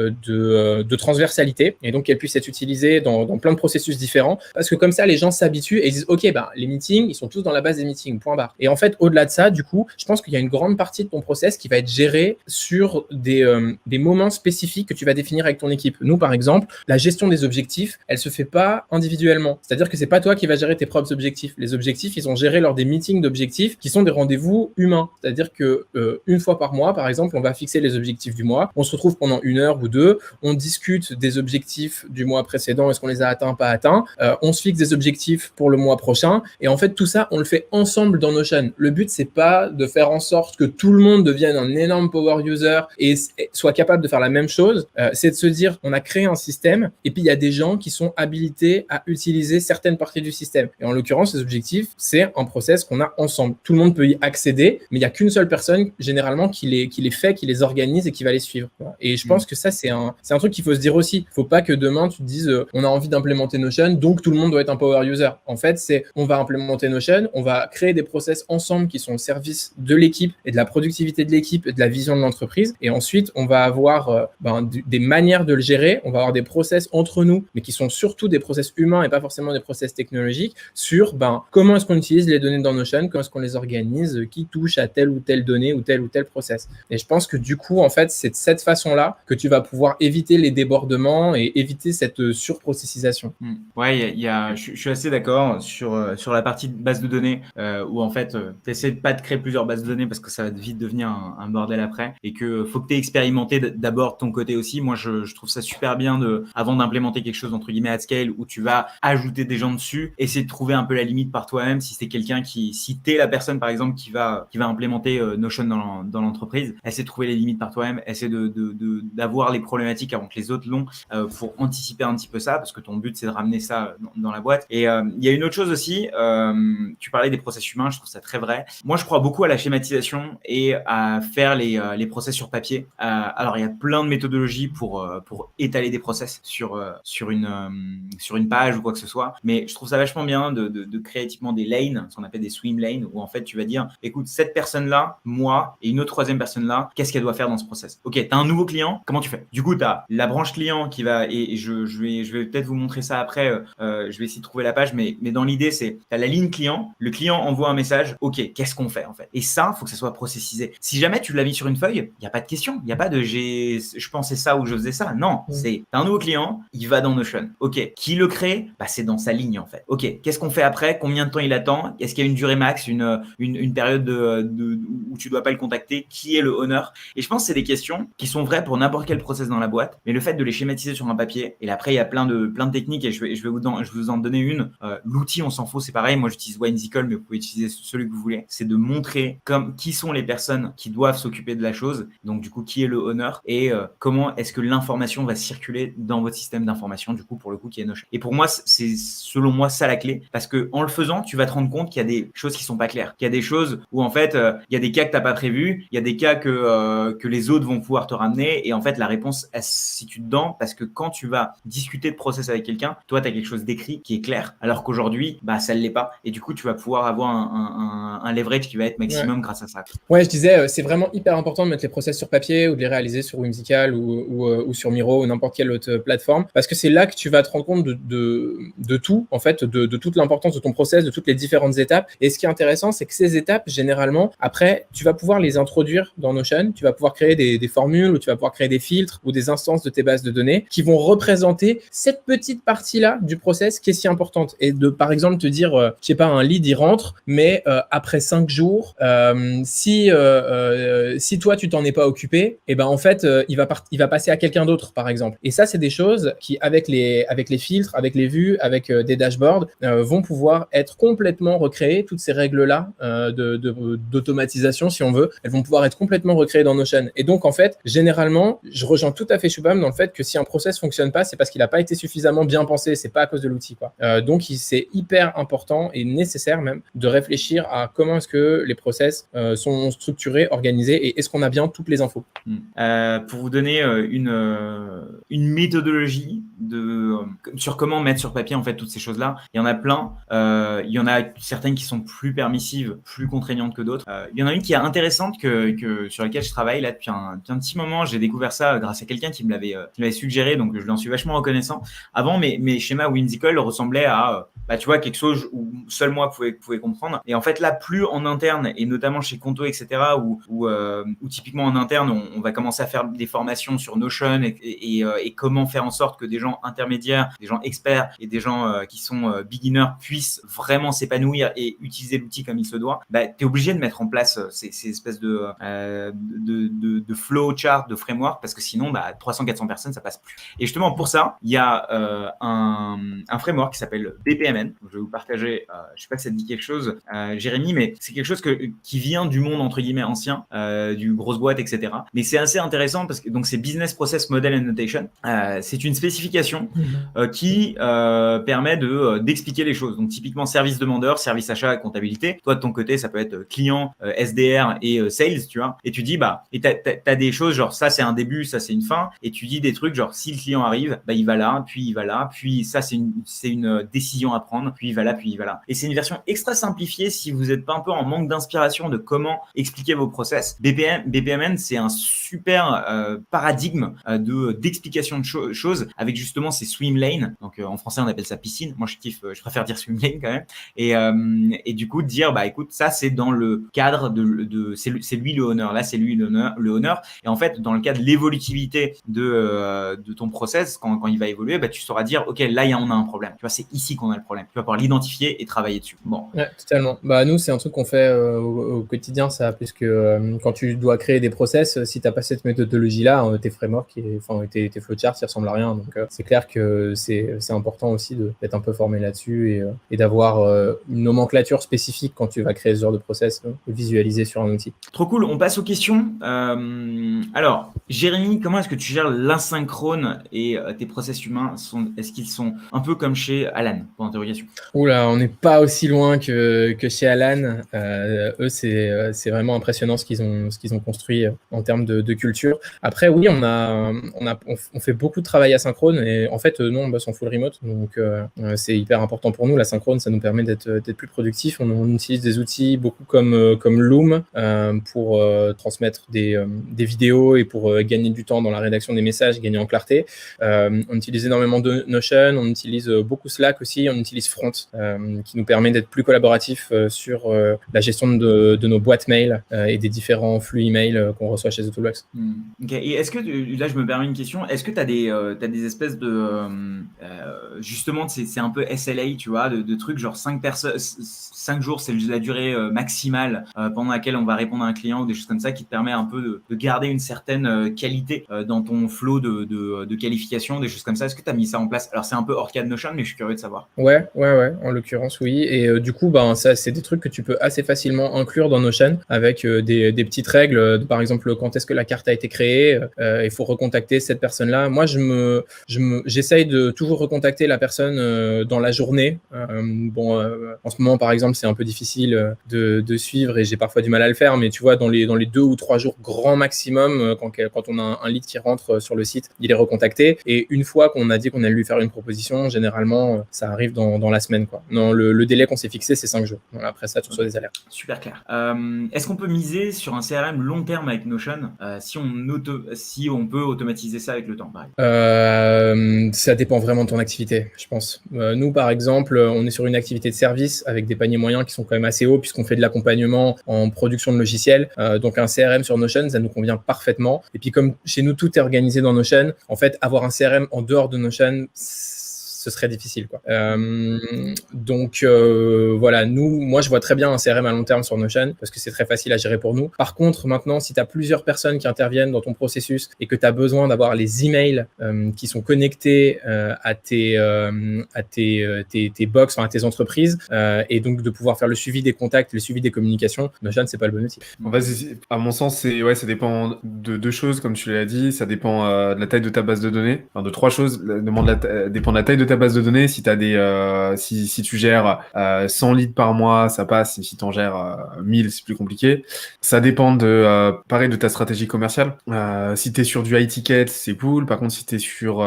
B: transversalité et donc qu'elles puissent être utilisées dans plein de processus différents. Parce que comme ça, les gens s'habituent et ils disent, OK, ben, les meetings, ils sont tous dans la base des meetings, point barre. Et en fait, au-delà de ça, du coup, je pense qu'il y a une grande partie de ton process qui va être gérée sur des moments spécifiques que tu vas définir avec ton équipe. Nous, par exemple, la gestion des objectifs, elle se fait pas individuellement. C'est-à-dire que c'est pas toi qui vas gérer tes propres objectifs. Les objectifs, ils sont gérés lors des meetings d'objectifs qui sont des rendez-vous humains. C'est-à-dire que une fois par mois, par exemple, on va fixer les objectifs du mois. On se retrouve pendant 1 heure ou 2. On discute des objectifs du mois précédent. Est-ce qu'on les a atteints, pas atteints? On se fixe des objectifs pour le mois prochain. Et en fait, tout ça, on le fait ensemble dans Notion. Le but, c'est pas de faire en sorte que tout le monde devienne un énorme power user et soit capable de faire la même chose. C'est de se dire, on a créé un système et puis il y a des gens qui sont habilités à utiliser certaines parties du système. Et en l'occurrence, les objectifs, c'est un process qu'on a ensemble. Tout le monde peut y accéder, mais il n'y a qu'une seule personne, généralement, qui les fait, qui les organise et qui va les suivre. Et je pense que ça, c'est un truc qu'il faut se dire aussi. Il ne faut pas que demain, tu te dises, on a envie d'implémenter Notion, donc tout le monde doit être un power user. En fait, on va implémenter Notion, on va créer des process ensemble qui sont au service de l'équipe et de la productivité de l'équipe et de la vision de l'entreprise. Et ensuite, on va avoir des manières de le gérer. On va avoir des process entre nous, mais qui sont surtout des process humains et pas forcément des process technologiques sur comment est-ce qu'on utilise les données dans Notion, comment est-ce qu'on les organise, qui touche à telle ou telle donnée ou tel process. Et je pense que du coup, en fait, c'est de cette façon-là que tu vas pouvoir éviter les débordements et éviter cette surprocessisation.
A: Ouais, je suis assez d'accord sur la partie base de données où en fait, tu essaies de pas de créer plusieurs bases de données parce que ça va vite devenir un bordel après et que faut que tu aies expérimenté d'abord de ton côté aussi. Moi, je trouve ça super bien avant d'implémenter quelque chose entre guillemets à scale où tu vas ajouter des gens dessus, essayer de trouver un peu la limite par toi-même. Si c'est quelqu'un si t'es la personne par exemple qui va implémenter Notion dans l'entreprise, essaie de trouver les limites par toi-même, essaie d'avoir les problématiques avant que les autres l'ont pour anticiper un petit peu ça parce que ton but c'est de ramener ça dans la boîte. Et il y a une autre chose aussi, tu parlais des process humains, je trouve ça très vrai. Moi, je crois beaucoup à la schématisation et à faire les process sur papier. Alors, il y a plein de méthodologies pour étaler des process sur une page ou quoi que ce soit, mais je trouve ça vachement bien de créer typiquement des lanes, ce qu'on appelle des swim lanes, où en fait tu vas dire, écoute, cette personne-là, moi, et une autre troisième personne-là, qu'est-ce qu'elle doit faire dans ce process? Ok, t'as un nouveau client, comment tu fais? Du coup, t'as la branche client qui va, et je vais peut-être vous montrer ça après, je vais essayer de trouver la page, mais dans l'idée, c'est, t'as la ligne client, le client envoie un message, ok, qu'est-ce qu'on fait en fait? Et ça, faut que ça soit processisé. Si jamais tu l'as mis sur une feuille, il n'y a pas de question, il n'y a pas de je pensais ça ou je faisais ça. Non, c'est t'as un nouveau client, il va dans Notion. Ok, qui le crée? C'est dans sa ligne en fait. Ok, qu'est-ce qu'on fait après? Combien de temps il attend? Est-ce qu'il y a une durée max, une période où tu dois pas le contacter? Qui est le owner? Et je pense que c'est des questions qui sont vraies pour n'importe quel process dans la boîte, mais le fait de les schématiser sur un papier, et après il y a plein de techniques et je vais vous en donner une. L'outil, on s'en fout, c'est pareil. Moi, j'utilise Whimsical, mais vous pouvez utiliser celui que vous voulez. C'est de montrer qui sont les personnes qui doivent s'occuper de la chose. Donc, du coup, qui est le owner et comment est-ce que l'information va circuler dans votre système d'information, du coup, pour le coup, qui est Notion. Et pour moi, c'est selon moi ça la clé, parce que en le faisant, tu vas te rendre compte qu'il y a des choses qui sont pas claires, qu'il y a des choses où en fait, il y a des cas que t'as pas prévus, il y a des cas que les autres vont pouvoir te ramener, et en fait, la réponse elle se situe dedans, parce que quand tu vas discuter de process avec quelqu'un, toi, tu as quelque chose d'écrit qui est clair, alors qu'aujourd'hui, bah, ça ne l'est pas, et du coup, tu vas pouvoir avoir un leverage qui va être maximum grâce à ça.
B: Ouais, je disais, c'est vraiment hyper important de mettre les process sur papier ou de les réaliser sur Whimsical ou sur Miro ou n'importe quelle autre plateforme, parce que c'est là que tu vas te rendre compte de tout, en fait, de toute l'importance de ton process, de toutes les différentes étapes. Et ce qui est intéressant, c'est que ces étapes, généralement, après, tu vas pouvoir les introduire dans Notion, tu vas pouvoir créer des formules ou tu vas pouvoir créer des filtres ou des instances de tes bases de données qui vont représenter cette petite partie-là du process qui est si importante. Et de, par exemple, te dire, je sais pas, un lead, il rentre, mais après 5 jours, si toi, tu t'en es pas occupé, et ben en fait, il va passer à quelqu'un d'autre, par exemple. Et ça, c'est des choses qui, avec les filtres, avec les vues, avec des dashboards, vont pouvoir être complètement recréées. Toutes ces règles-là d'automatisation, si on veut, elles vont pouvoir être complètement recréées dans Notion. Et donc, en fait, généralement, je rejoins tout à fait Shubham dans le fait que si un process fonctionne pas, c'est parce qu'il n'a pas été suffisamment bien pensé, c'est pas à cause de l'outil, quoi. Donc, c'est hyper important et nécessaire même de réfléchir à comment est-ce que les process sont structurés, organisés et est-ce qu'on a bien toutes les infos.
A: Pour vous donner une méthodologie sur comment mettre sur papier en fait toutes ces choses-là, il y en a plein. Il y en a certaines qui sont plus permissives, plus contraignantes que d'autres. Il y en a une qui est intéressante sur laquelle je travaille là depuis un petit moment. J'ai découvert ça grâce à quelqu'un qui me l'avait suggéré, donc je lui en suis vachement reconnaissant. Avant, mes schémas Whimsical ressemblaient à tu vois, quelque chose où seul moi pouvais comprendre. Et en fait là, plus en interne et notamment chez Conto, etc., où typiquement en interne, on va commencer à faire des formations sur Notion et comment faire en sorte que des gens intermédiaires, des gens experts et des gens qui sont beginners puissent vraiment s'épanouir et utiliser l'outil comme il se doit. Tu es obligé de mettre en place ces espèces de flow chart, de framework, parce que sinon 300-400 personnes ça passe plus. Et justement pour ça, il y a un framework qui s'appelle BPMN. Je vais vous partager, je sais pas si ça te dit quelque chose, Jérémy, mais c'est quelque chose qui vient du monde entre guillemets ancien, du grosse boîte, etc. Mais c'est assez intéressant parce que donc c'est Business Process Model and Notation. C'est une spécification qui permet d'expliquer les choses. Donc typiquement service demandeur, service achat, comptabilité. Toi de ton côté, ça peut être client, SDR et sales, tu vois. Et tu dis et t'as des choses genre ça c'est un début, ça c'est une fin. Et tu dis des trucs genre si le client arrive, il va là, puis il va là, puis ça c'est une décision à prendre, puis il va là, puis il va là. Et c'est une version extra simplifiée si vous n'êtes pas un peu en manque d'inspiration de comment expliquer vos process. BPMN, c'est un super paradigme d'explication de choses avec justement ces swim lanes. Donc en français on appelle ça piscine. Moi je préfère dire swim lane quand même. Et du coup de dire écoute, ça c'est dans le cadre c'est lui le owner, là c'est lui le owner. Et en fait dans le cas de l'évolutivité de ton process, quand il va évoluer, tu sauras dire ok là on a un problème. Tu vois, c'est ici qu'on a le problème. Tu vas pouvoir l'identifier et travailler dessus. Bon.
B: Ouais, totalement. Nous, c'est un truc qu'on fait au quotidien, ça, puisque quand tu dois créer des process, si tu n'as pas cette méthodologie-là, tes frameworks, tes flowcharts, ils ressemblent à rien. Donc, c'est clair que c'est important aussi d'être un peu formé là-dessus et d'avoir une nomenclature spécifique quand tu vas créer ce genre de process, visualiser sur un outil.
A: Trop cool. On passe aux questions. Alors, Jérémy, comment est-ce que tu gères l'asynchrone et tes process humains est-ce qu'ils sont un peu comme chez Alan, pour interrogation?
B: Oula, on n'est pas aussi loin que chez Alan. Eux, c'est vraiment impressionnant ce qu'ils ont construit en termes de culture. Après, oui, on fait beaucoup de travail asynchrone et en fait, nous, on bosse en full remote. Donc, c'est hyper important pour nous. L'asynchrone, ça nous permet d'être plus productifs. On utilise des outils beaucoup comme Loom pour transmettre des vidéos et pour gagner du temps dans la rédaction des messages, gagner en clarté. On utilise énormément de Notion, on utilise beaucoup Slack aussi, on utilise Front qui nous permet d'être plus collaboratif sur la gestion de nos boîtes mail et des différents flux email qu'on reçoit chez The Toolbox.
A: Okay. Et est-ce que, là je me permets une question, est-ce que tu as des espèces de justement c'est un peu SLA, tu vois, de trucs genre 5 jours c'est la durée maximale pendant laquelle on va répondre à un client ou des choses comme ça qui te permet un peu de garder une certaine qualité dans ton flow de qualification, des choses comme ça. Est-ce que tu as mis ça en place? Alors c'est un peu hors cas de Notion, mais je suis curieux de savoir.
B: Ouais. On l'occurrence, oui. Et du coup, ça, c'est des trucs que tu peux assez facilement inclure dans Notion avec des petites règles. Par exemple, quand est-ce que la carte a été créée, il faut recontacter cette personne-là. Moi, j'essaye de toujours recontacter la personne dans la journée. En ce moment, par exemple, c'est un peu difficile de suivre et j'ai parfois du mal à le faire, mais tu vois, dans les 2 ou 3 jours grand maximum, quand on a un lead qui rentre sur le site, il est recontacté. Et une fois qu'on a dit qu'on allait lui faire une proposition, généralement, ça arrive dans la semaine, quoi. Non, le délai qu'on s'est fixé, c'est 5 jours. Voilà, après ça, tu reçois des alertes.
A: Super clair. Est-ce qu'on peut miser sur un CRM long terme avec Notion si on peut automatiser ça avec le temps, pareil.
B: Ça dépend vraiment de ton activité, je pense. Nous, par exemple, on est sur une activité de service avec des paniers moyens qui sont quand même assez hauts puisqu'on fait de l'accompagnement en production de logiciels. Donc, un CRM sur Notion, ça nous convient parfaitement. Et puis, comme chez nous, tout est organisé dans Notion, en fait, avoir un CRM en dehors de Notion, ce serait difficile, quoi. Voilà, moi, je vois très bien un CRM à long terme sur Notion parce que c'est très facile à gérer pour nous. Par contre, maintenant, si tu as plusieurs personnes qui interviennent dans ton processus et que tu as besoin d'avoir les emails qui sont connectés à tes box, à tes entreprises, et donc de pouvoir faire le suivi des contacts, le suivi des communications, Notion, c'est pas le bon outil.
C: En fait, à mon sens, ça dépend de 2 choses, comme tu l'as dit. Ça dépend de la taille de ta base de données. Enfin, de 3 choses. Dépend de la taille de ta base de données. Si t'as si tu gères 100 leads par mois, ça passe. Si tu en gères 1000, c'est plus compliqué. Ça dépend pareil, de ta stratégie commerciale. Si t'es sur du high ticket, c'est cool. Par contre, si t'es sur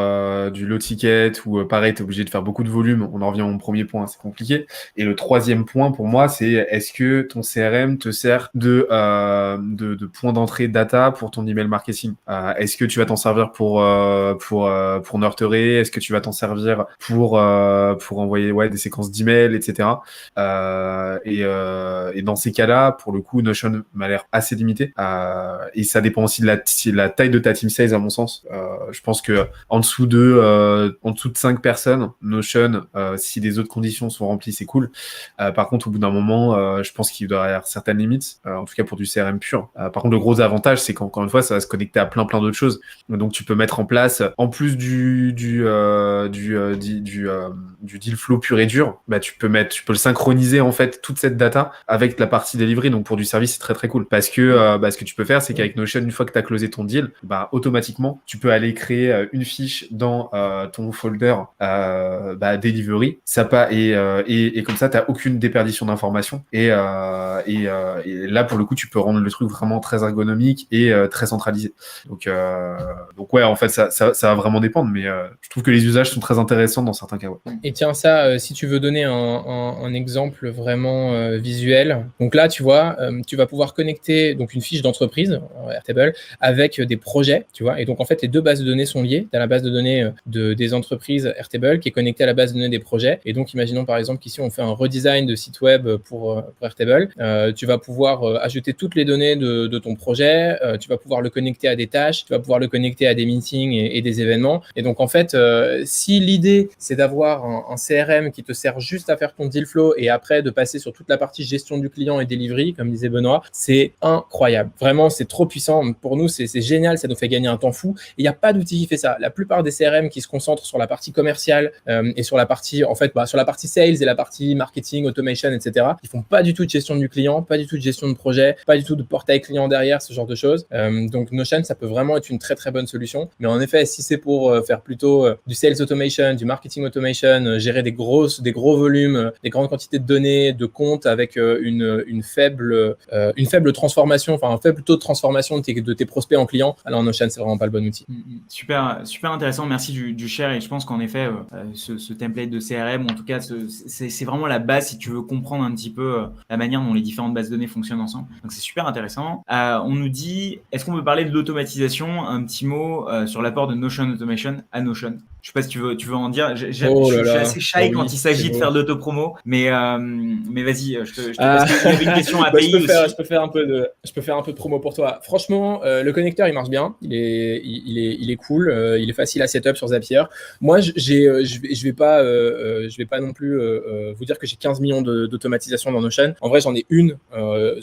C: du low ticket ou pareil, t'es obligé de faire beaucoup de volume, on en revient au premier point, c'est compliqué. Et le 3e point pour moi, c'est est-ce que ton CRM te sert de point d'entrée data pour ton email marketing? Est-ce que tu vas t'en servir pour nurturer? Est-ce que tu vas t'en servir pour envoyer des séquences d'emails, etc. Et dans ces cas-là, pour le coup, Notion m'a l'air assez limité. Et ça dépend aussi de la taille de ta team sales, à mon sens. Je pense que en dessous de 5 personnes, Notion, si les autres conditions sont remplies, c'est cool. Par contre, au bout d'un moment, je pense qu'il doit y avoir certaines limites, en tout cas pour du CRM pur. Par contre, le gros avantage, c'est qu'encore une fois, ça va se connecter à plein d'autres choses. Donc, tu peux mettre en place, en plus du deal flow pur et dur, tu peux le synchroniser en fait toute cette data avec la partie délivrée. Donc pour du service, c'est très très cool parce que ce que tu peux faire, c'est qu'avec Notion, une fois que tu as closé ton deal, automatiquement tu peux aller créer une fiche dans ton folder delivery. Et comme ça, tu n'as aucune déperdition d'informations. Et là, pour le coup, tu peux rendre le truc vraiment très ergonomique et très centralisé. Donc ouais, en fait, ça va vraiment dépendre, mais je trouve que les usages sont très intéressants dans certains cas. Ouais.
B: Et tiens, ça, si tu veux donner un exemple vraiment visuel, donc là, tu vois, tu vas pouvoir connecter donc une fiche d'entreprise, Airtable, avec des projets, tu vois. Et donc, en fait, les 2 bases de données sont liées. Tu as la base de données des entreprises Airtable qui est connectée à la base de données des projets. Et donc, imaginons par exemple qu'ici, on fait un redesign de site web pour Airtable. Tu vas pouvoir ajouter toutes les données de ton projet. Tu vas pouvoir le connecter à des tâches. Tu vas pouvoir le connecter à des meetings et des événements. Et donc, en fait, si l'idée, c'est d'avoir un CRM qui te sert juste à faire ton deal flow et après de passer sur toute la partie gestion du client et delivery, comme disait Benoît, c'est incroyable. Vraiment, c'est trop puissant. Pour nous, c'est génial. Ça nous fait gagner un temps fou. Et il n'y a pas d'outil qui fait ça. La plupart des CRM qui se concentrent sur la partie commerciale et sur la partie, sur la partie sales et la partie marketing, automation, etc., ils font pas du tout de gestion du client, pas du tout de gestion de projet, pas du tout de portail client derrière, ce genre de choses. Donc, Notion, ça peut vraiment être une très, très bonne solution. Mais en effet, si c'est pour faire plutôt du sales automation, du marketing automation, gérer des gros volumes, des grandes quantités de données, de comptes avec une faible transformation, enfin un faible taux de transformation de tes prospects en clients, alors Notion, c'est vraiment pas le bon outil.
A: Super, super intéressant. Merci du share. Et je pense qu'en effet, ce template de CRM, ou en tout cas, c'est vraiment la base si tu veux comprendre un petit peu la manière dont les différentes bases de données fonctionnent ensemble. Donc, c'est super intéressant. On nous dit, est-ce qu'on peut parler de l'automatisation? Un petit mot sur l'apport de Notion Automation à Notion. Je sais pas si tu veux en dire. Je suis assez shy quand il s'agit de faire de l'autopromo, mais vas-y, je te parce qu'il y avait une question à payer aussi.
B: Je peux faire un peu de promo pour toi. Franchement, le connecteur, il marche bien. Il est cool. Il est facile à setup sur Zapier. Moi, je vais pas non plus vous dire que j'ai 15 millions d'automatisation dans Notion. En vrai, j'en ai une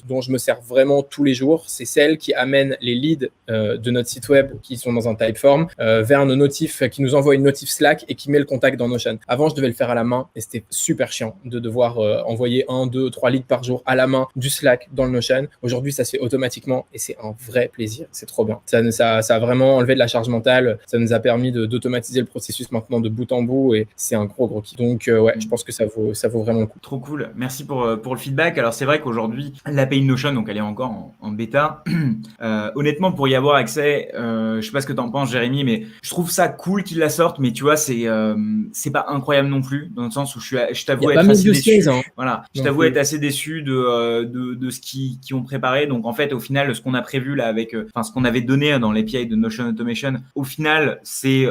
B: dont je me sers vraiment tous les jours. C'est celle qui amène les leads de notre site web qui sont dans un Typeform vers nos notifs, qui nous envoie une notif Slack et qui met le contact dans Notion. Avant, je devais le faire à la main et c'était super chiant de devoir envoyer 1, 2, 3 leads par jour à la main du Slack dans le Notion. Aujourd'hui, ça se fait automatiquement et c'est un vrai plaisir. C'est trop bien. Ça a vraiment enlevé de la charge mentale. Ça nous a permis d'automatiser le processus maintenant de bout en bout et c'est un gros kiff. Donc, je pense que ça vaut vraiment le coup.
A: Trop cool. Merci pour le feedback. Alors, c'est vrai qu'aujourd'hui, l'API Notion, donc elle est encore en bêta. Honnêtement, pour y avoir accès, je sais pas ce que t'en penses, Jérémy, mais je trouve ça cool qu'ils la sortent, mais tu vois, c'est pas incroyable non plus, dans le sens où je t'avoue être assez déçu. Voilà, je t'avoue être assez déçu de ce qu'ils ont préparé. Donc, en fait, au final, ce qu'on a prévu là avec, ce qu'on avait donné dans l'API de Notion Automation, au final, c'est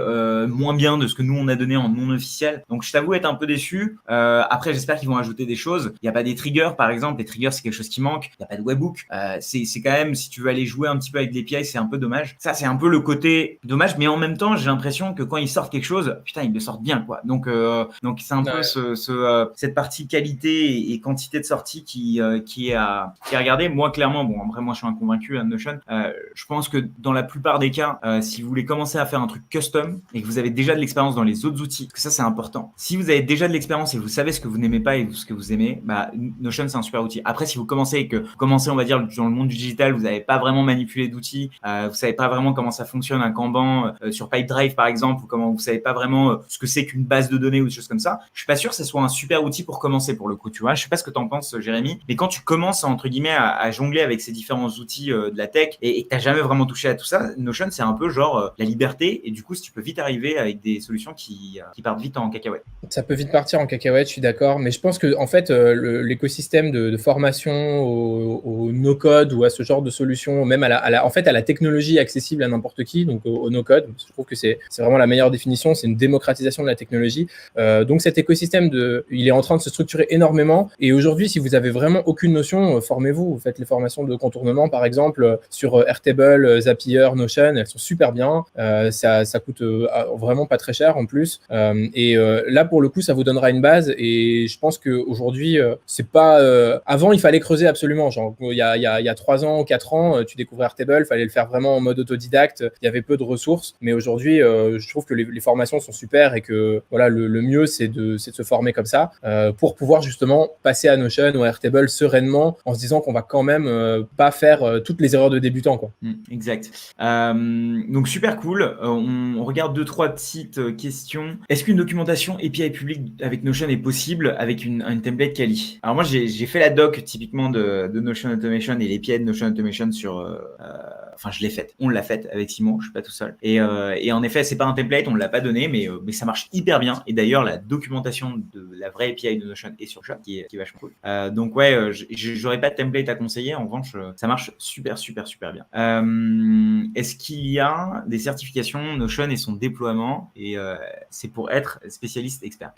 A: moins bien de ce que nous on a donné en non officiel. Donc, je t'avoue être un peu déçu. Après, j'espère qu'ils vont ajouter des choses. Il y a pas des triggers, par exemple. Les triggers, c'est quelque chose qui manque. Il y a pas de webhook. C'est quand même, si tu veux aller jouer un petit peu avec l'API, c'est un peu dommage. Ça, c'est un peu le côté dommage, mais en même temps, j'ai l'impression que quand ils sortent quelque chose, putain, ils le sortent bien, quoi. Donc c'est un peu cette partie qualité et quantité de sortie qui est à regarder. Moi, clairement, bon, après, moi, je suis un convaincu à Notion. Je pense que dans la plupart des cas, si vous voulez commencer à faire un truc custom et que vous avez déjà de l'expérience dans les autres outils, parce que ça, c'est important. Si vous avez déjà de l'expérience et vous savez ce que vous n'aimez pas et ce que vous aimez, bah, Notion, c'est un super outil. Après, si vous commencez, on va dire, dans le monde du digital, vous n'avez pas vraiment manipulé d'outils, vous savez pas vraiment comment ça fonctionne un Kanban sur Pipedrive, par exemple, ou comment vous savez pas vraiment ce que c'est qu'une base de données ou des choses comme ça, je suis pas sûr que ce soit un super outil pour commencer, pour le coup, tu vois. Je sais pas ce que t'en penses, Jérémy, mais quand tu commences, entre guillemets, à jongler avec ces différents outils de la tech et que t'as jamais vraiment touché à tout ça, Notion, c'est un peu genre la liberté, et du coup, si tu peux vite arriver avec des solutions qui partent vite en cacahuète.
B: Ça peut vite partir en cacahuète, je suis d'accord, mais je pense que en fait, l'écosystème de formation au no-code ou à ce genre de solutions, même à la technologie accessible à n'importe qui, donc au no-code, je trouve que c'est vraiment la meilleure définition, c'est une démocratisation de la technologie. Donc cet écosystème, il est en train de se structurer énormément, et aujourd'hui, si vous avez vraiment aucune notion, formez-vous, vous faites les formations de contournement, par exemple, sur Airtable, Zapier, Notion, elles sont super bien, ça coûte vraiment pas très cher en plus, et là, pour le coup, ça vous donnera une base, et je pense qu'aujourd'hui, c'est pas... avant, il fallait creuser absolument, genre, il y a 3 ans, 4 ans, tu découvrais Airtable, il fallait le faire vraiment en mode autodidacte, il y avait peu de ressources, mais aujourd'hui, je trouve que les formations sont super et que voilà, le mieux, c'est de se former comme ça pour pouvoir justement passer à Notion ou à Airtable sereinement en se disant qu'on va quand même pas faire toutes les erreurs de débutant, quoi.
A: Exact. Donc super cool. On regarde 2-3 petites questions. Est-ce qu'une documentation API publique avec Notion est possible avec une template quali? Alors moi, j'ai fait la doc typiquement de Notion Automation et l'API de Notion Automation sur... je l'ai faite. On l'a faite avec Simon, je suis pas tout seul. Et en effet, c'est pas un template, on l'a pas donné, mais ça marche hyper bien. Et d'ailleurs, la documentation de la vraie API de Notion est sur Shop, qui est vachement cool. Donc ouais, j'aurais pas de template à conseiller. En revanche, ça marche super bien. Est-ce qu'il y a des certifications Notion et son déploiement, et c'est pour être spécialiste expert?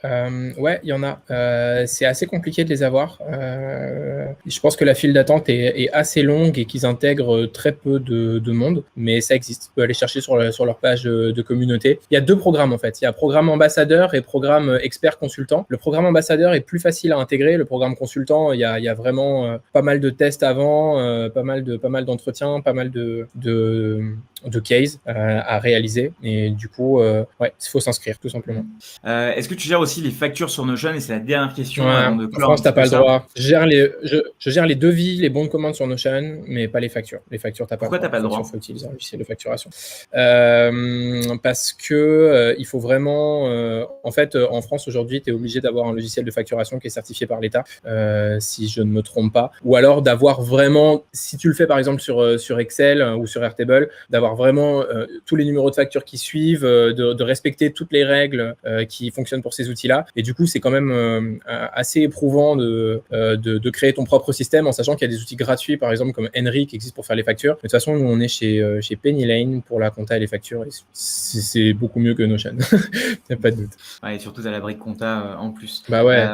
B: Ouais, il y en a. C'est assez compliqué de les avoir. Je pense que la file d'attente est assez longue et qu'ils intègrent très peu de monde, mais ça existe. Tu peux aller chercher sur leur page de communauté. Il y a 2 programmes en fait. Il y a programme ambassadeur et programme expert consultant. Le programme ambassadeur est plus facile à intégrer. Le programme consultant, il y a vraiment pas mal de tests avant, pas mal d'entretiens, pas mal de cases à réaliser. Et du coup, il faut s'inscrire tout simplement.
A: Est-ce que tu gères aussi les factures sur Notion? Et c'est la dernière question.
B: Ouais,
A: avant de
B: en France, t'as pas le droit. Je gère les devis, les bons de commande sur Notion, mais pas les factures. Les factures, t'as pas le droit.
A: Pourquoi t'as pas le droit?
B: Il faut utiliser un logiciel de facturation. Parce que il faut vraiment... en fait, en France, aujourd'hui, tu es obligé d'avoir un logiciel de facturation qui est certifié par l'État, si je ne me trompe pas. Ou alors d'avoir vraiment, si tu le fais par exemple sur Excel ou sur Airtable, d'avoir vraiment tous les numéros de facture qui suivent, de respecter toutes les règles qui fonctionnent pour ces outils-là. Et du coup, c'est quand même assez éprouvant de créer ton propre système en sachant qu'il y a des outils gratuits, par exemple comme Henry qui existe pour faire les factures. Mais de toute façon, nous, on est chez Penny Lane pour la compta et les factures. Et c'est beaucoup mieux que Notion. Il n'y a pas de doute.
A: Ouais, et surtout, tu as la brique compta en plus.
B: Bah ouais.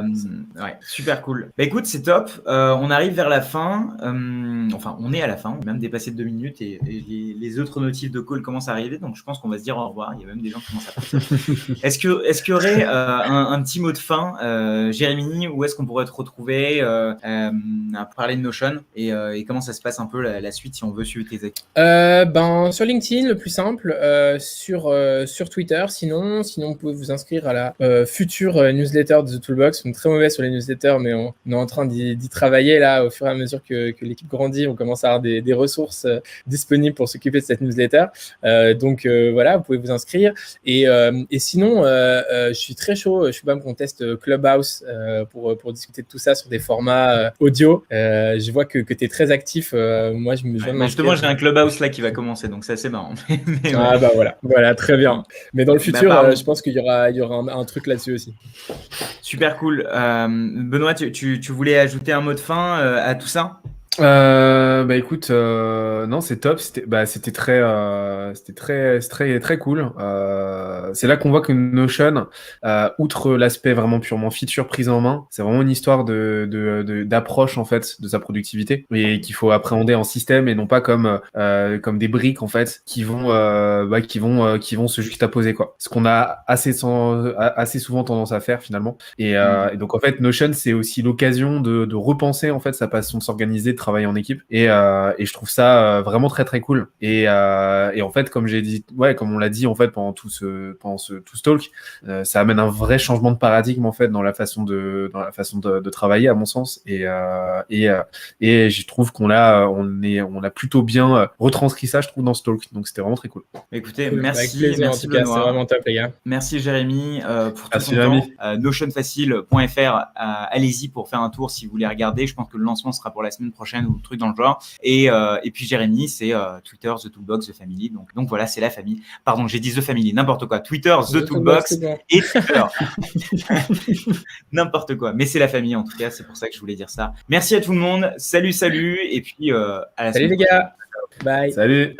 A: Ouais, super cool. Bah écoute, c'est top. On arrive vers la fin. On est à la fin. On a même dépassé de 2 minutes et les autres notifs de call commencent à arriver. Donc, je pense qu'on va se dire au revoir. Il y a même des gens qui commencent à partir. Est-ce qu'il y aurait un petit mot de fin, Jérémy, où est-ce qu'on pourrait te retrouver parler de Notion et comment ça se passe un peu la suite si on veut suivre tes actes.
B: Sur LinkedIn, le plus simple, sur Twitter, sinon vous pouvez vous inscrire à la future newsletter de The Toolbox. On est très mauvais sur les newsletters, mais on est en train d'y travailler là au fur et à mesure que l'équipe grandit. On commence à avoir des ressources disponibles pour s'occuper de cette newsletter. Donc voilà, vous pouvez vous inscrire. Et sinon, je suis très chaud. Je suis pas qu'on teste Clubhouse pour discuter de tout ça sur des formats audio. Je vois que tu es très actif. Moi,
A: justement, j'ai un Clubhouse là qui va commencer, donc c'est assez marrant.
B: Mais ouais. Bah voilà, très bien. Mais dans le futur, je pense qu'il y aura un truc là-dessus aussi.
A: Super cool. Benoît, tu voulais ajouter un mot de fin à tout ça?
C: Écoute, non, c'est top. C'était très cool. C'est là qu'on voit que Notion, outre l'aspect vraiment purement feature prise en main, c'est vraiment une histoire d'approche en fait de sa productivité et qu'il faut appréhender en système et non pas comme des briques en fait qui vont se juxtaposer quoi. Ce qu'on a assez souvent tendance à faire finalement. Et donc en fait Notion c'est aussi l'occasion de repenser en fait sa façon de s'organiser, de travailler en équipe et je trouve ça vraiment très très cool et en fait comme on l'a dit en fait pendant tout ce talk, ça amène un vrai changement de paradigme en fait dans la façon de travailler à mon sens et je trouve qu'on a plutôt bien retranscrit ça je trouve dans ce talk, donc c'était vraiment très cool.
A: Écoutez,
B: cool.
A: merci
B: Benoît. C'est vraiment top les gars.
A: Merci Jérémy pour tout ton temps. Notionfacile.fr, allez-y pour faire un tour si vous voulez regarder. Je pense que le lancement sera pour la semaine prochaine ou truc dans le genre. Et puis Jérémy, c'est Twitter, The Toolbox, The Family. Donc voilà, c'est la famille. Pardon, j'ai dit The Family, n'importe quoi. Twitter, The Toolbox et Twitter. N'importe quoi. Mais c'est la famille en tout cas, c'est pour ça que je voulais dire ça. Merci à tout le monde. Salut. Et puis à la semaine prochaine.
B: Les gars. Bye.
C: Salut.